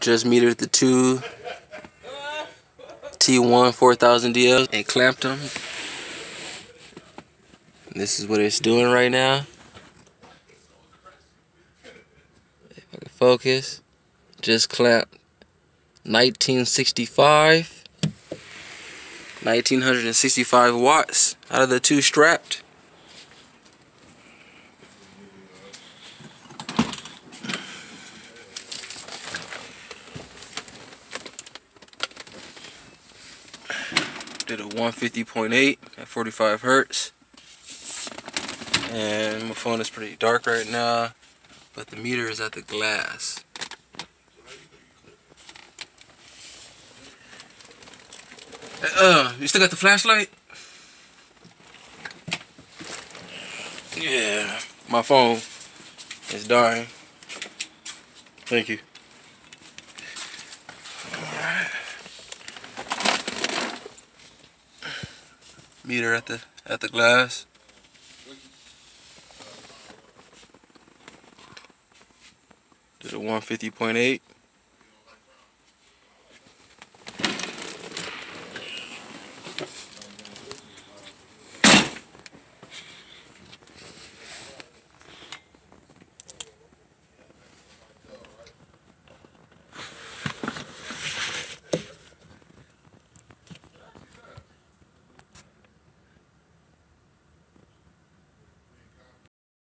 Just metered the two T1.4000DL and clamped them. This is what it's doing right now. If I can focus, just clamped 1965 watts out of the two strapped. Did a 150.8 at 45 hertz. And my phone is pretty dark right now, but the meter is at the glass. You still got the flashlight? Yeah, my phone is dying. Thank you. Alright. Meter at the glass. Did a 150.8.